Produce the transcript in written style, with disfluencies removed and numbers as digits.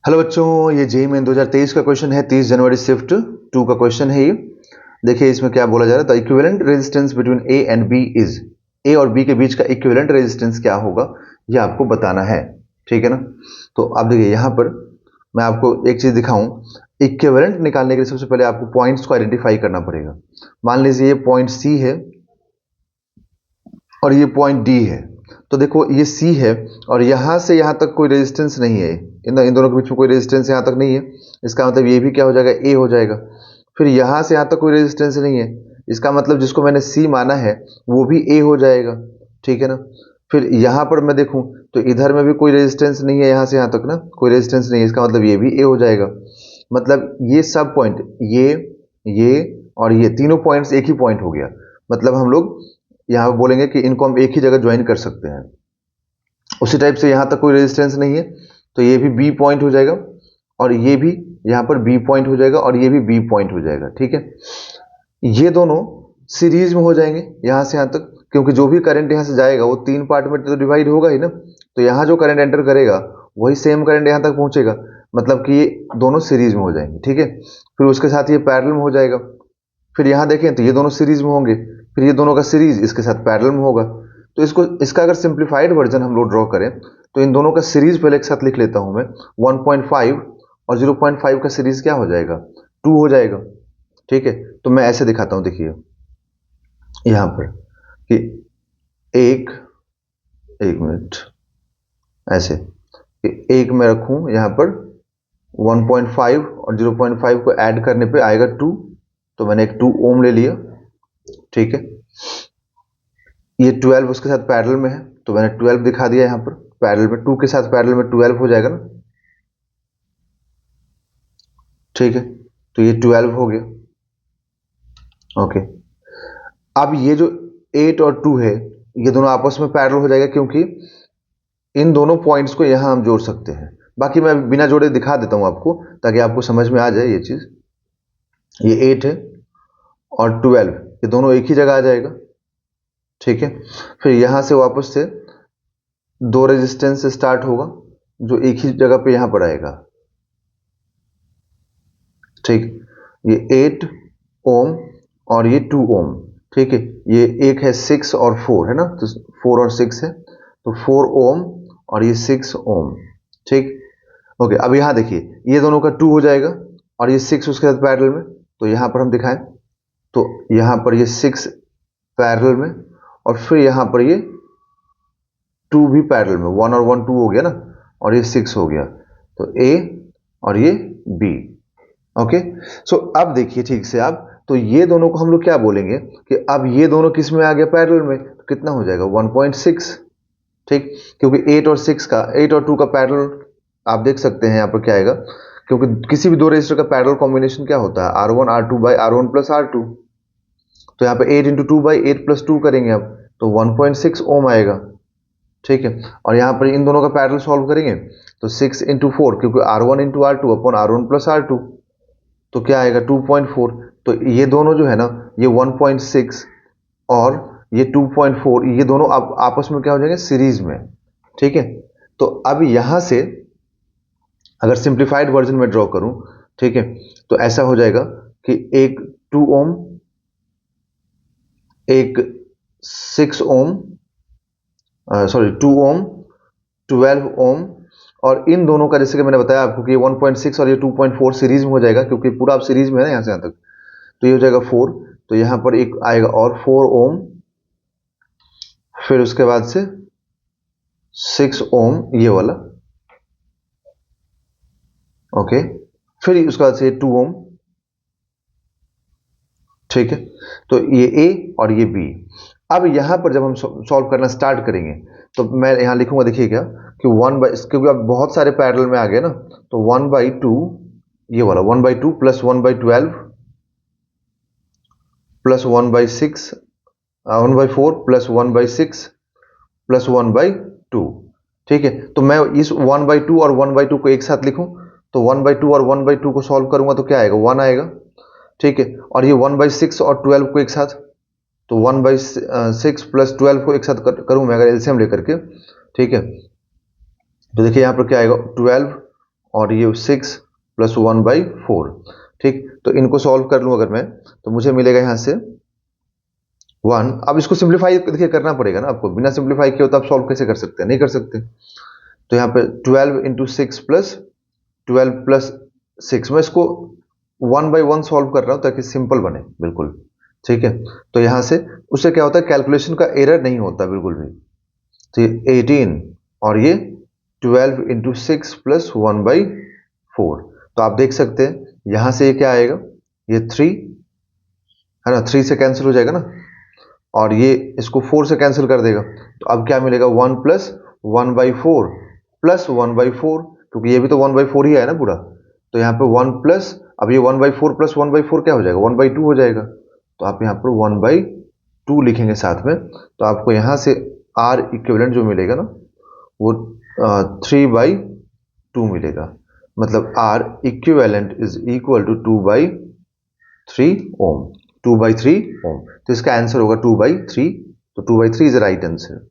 Hello बच्चों, ये JEE main 2023 का क्वेश्चन है। 30 जनवरी शिफ्ट 2 का क्वेश्चन है ये। देखिए इसमें क्या बोला जा रहा है। The equivalent resistance between A and B is, A और बी के बीच का इक्विवेलेंट रेजिस्टेंस क्या होगा ये आपको बताना है। ठीक है ना। तो अब देखिए यहाँ पर मैं आपको एक चीज दिखाऊं। इक्विवेलेंट निकालने के लिए सबसे पहले आपको पॉइंट्स को आइडेंटिफाई करना पड़ेगा। मान लीजिए ये पॉइंट सी है और ये पॉइंट डी है। तो देखो ये सी है और यहां से यहां तक कोई रेजिस्टेंस नहीं है। इन दोनों के बीच में कोई रेजिस्टेंस यहां तक नहीं है। इसका मतलब ये भी क्या हो जाएगा, ए हो जाएगा। फिर यहां से यहां तक कोई रेजिस्टेंस नहीं है। इसका मतलब जिसको मैंने सी माना है वो भी ए हो जाएगा। ठीक है ना। फिर यहां पर मैं देखूं तो इधर में भी कोई रेजिस्टेंस नहीं है, यहां से यहां तक ना कोई रेजिस्टेंस नहीं है। इसका मतलब ये भी ए हो जाएगा। मतलब ये सब पॉइंट, ये और ये तीनों पॉइंट्स एक ही पॉइंट हो गया। मतलब हम लोग यहाँ बोलेंगे कि इनको हम एक ही जगह ज्वाइन कर सकते हैं। उसी टाइप से यहाँ तक कोई रेजिस्टेंस नहीं है तो ये भी बी पॉइंट हो जाएगा और ये भी यहाँ पर बी पॉइंट हो जाएगा और ये भी बी पॉइंट हो जाएगा। ठीक है। ये दोनों सीरीज में हो जाएंगे यहाँ से यहाँ तक, क्योंकि जो भी करंट यहाँ से जाएगा वो तीन पार्ट में तो डिवाइड होगा ही ना। तो यहाँ जो करंट एंटर करेगा वही सेम करंट यहाँ तक पहुंचेगा। मतलब कि ये दोनों सीरीज में हो जाएंगे। ठीक है। फिर उसके साथ ये पैरेलल में हो जाएगा। फिर यहाँ देखें तो ये दोनों सीरीज में होंगे। फिर ये दोनों का सीरीज इसके साथ पैरेलल में होगा। तो इसका अगर सिंप्लीफाइड वर्जन हम लोग ड्रॉ करें तो इन दोनों का सीरीज पहले एक साथ लिख लेता हूं मैं। 1.5 और 0.5 का सीरीज क्या हो जाएगा, 2 हो जाएगा। ठीक है। तो मैं ऐसे दिखाता हूं, देखिए यहां पर कि एक एक मिनट ऐसे कि एक मैं रखूं यहां पर 1.5 और 0.5 को ऐड करने पे आएगा 2। तो मैंने एक 2 ओम ले लिया। ठीक है। ये 12 उसके साथ पैरेलल में है तो मैंने 12 दिखा दिया यहाँ पर पैरेलल में। 2 के साथ पैरेलल में 12 हो जाएगा ना। ठीक है। तो ये 12 हो गया। ओके। अब ये जो 8 और 2 है ये दोनों आपस में पैरेलल हो जाएगा, क्योंकि इन दोनों पॉइंट्स को यहां हम जोड़ सकते हैं। बाकी मैं बिना जोड़े दिखा देता हूं आपको ताकि आपको समझ में आ जाए ये चीज। ये 8 है और 12 ये दोनों एक ही जगह आ जाएगा। ठीक है। फिर यहां से वापस से दो रेजिस्टेंस से स्टार्ट होगा जो एक ही जगह पे यहां पर आएगा। ठीक। ये 8 ओम और ये 2 ओम। ठीक है। ये एक है 6 और 4 है ना, तो 4 और 6 है तो 4 ओम और ये 6 ओम। ठीक। ओके। अब यहां देखिए ये दोनों का 2 हो जाएगा और ये 6 उसके साथ पैरेलल में। तो यहां पर हम दिखाएं तो यहां पर ये 6 पैरेलल में और फिर यहां पर ये 2 भी पैरेलल में। 1 और 1 2 हो गया ना और ये 6 हो गया। तो ए और ये बी। ओके। सो अब देखिए ठीक से आप, तो ये दोनों को हम लोग क्या बोलेंगे कि अब ये दोनों किस में आ गया, पैरेलल में। तो कितना हो जाएगा 1.6। ठीक। क्योंकि 8 और 6 का 8 और 2 का पैरेलल आप देख सकते हैं यहाँ पर क्या आएगा, क्योंकि किसी भी दो रेजिस्टर का पैरेलल कॉम्बिनेशन क्या होता है, R1 R2 by R1 plus R2। तो यहाँ पे 8 इंटू 2 बाई 8 प्लस 2 करेंगे आप तो 1.6 ओम आएगा। ठीक है। और यहाँ पर इन दोनों का पैरेलल सॉल्व करेंगे तो 6 इंटू 4, क्योंकि R1 into R2 upon R1 plus R2 तो क्या आएगा 2.4। तो ये दोनों जो है ना, ये 1.6 और ये 2.4 ये दोनों अब आपस में क्या हो जाएंगे, सीरीज में। ठीक है। तो अब यहां से अगर सिंप्लीफाइड वर्जन में ड्रॉ करूं, ठीक है, तो ऐसा हो जाएगा कि एक 2 ओम, एक 6 ओम, सॉरी 2 ओम, 12 ओम और इन दोनों का जैसे कि मैंने बताया आपको कि 1.6 और ये 2.4 सीरीज में हो जाएगा, क्योंकि पूरा आप सीरीज में है ना यहाँ से यहाँ तक। तो ये हो जाएगा 4। तो यहाँ पर एक आएगा और 4 ओम, फिर उसके बाद से 6 ओम ये वाला। ओके। फिर उसके बाद से 2 ओम। ठीक है। तो ये ए और ये बी। अब यहां पर जब हम सॉल्व करना स्टार्ट करेंगे तो मैं यहां लिखूंगा, देखिए क्या कि 1 बाई, क्योंकि अब बहुत सारे पैरेलल में आ गए ना, तो 1/2 ये वाला 1/2 प्लस 1/12 प्लस 1/6 1/4 प्लस 1/6 प्लस 1/2। ठीक है। तो मैं इस 1/2 और 1/2 को एक साथ लिखूं तो 1/2 और 1/2 को सॉल्व करूंगा तो क्या आएगा, 1 आएगा। ठीक है। और ये 1/6 और 12 को एक साथ, तो 1/6 प्लस 12 को एक साथ करूं मैं अगर एलसीएम लेकर के। ठीक है। तो देखिए यहां पर क्या आएगा 12 और ये 6 प्लस 1/4। ठीक, तो इनको सॉल्व कर लूँ अगर मैं, तो मुझे मिलेगा यहाँ से 1। अब इसको सिंप्लीफाई देखिए करना पड़ेगा ना आपको, बिना सिंप्लीफाई किए तो आप सॉल्व कैसे कर सकते हैं, नहीं कर सकते। तो यहाँ पे 12 इंटू 6 प्लस 12 प्लस 6, मैं इसको 1/1 सॉल्व कर रहा हूँ ताकि सिंपल बने बिल्कुल। ठीक है, तो यहाँ से उससे क्या होता है, कैलकुलेशन का एरर नहीं होता बिल्कुल भी। तो ये 18 और ये 12 इंटू 6 प्लस 1/4। तो आप देख सकते हैं यहाँ से ये क्या आएगा, ये 3 है ना, 3 से कैंसिल हो जाएगा ना, और ये इसको 4 से कैंसिल कर देगा। तो अब क्या मिलेगा, 1 प्लस 1/4 प्लस 1/4, क्योंकि ये भी तो 1/4 ही है ना पूरा। तो यहाँ पे 1 प्लस, अब ये 1/4 प्लस 1/4 क्या हो जाएगा, 1/2 हो जाएगा। तो आप यहाँ पर 1/2 लिखेंगे साथ में, तो आपको यहाँ से R इक्विवेलेंट जो मिलेगा ना, वो 3/2 मिलेगा। मतलब R equivalent is equal to 2/3 ohm, 2/3 ohm. तो इसका आंसर होगा 2/3। तो 2/3 इज द राइट आंसर।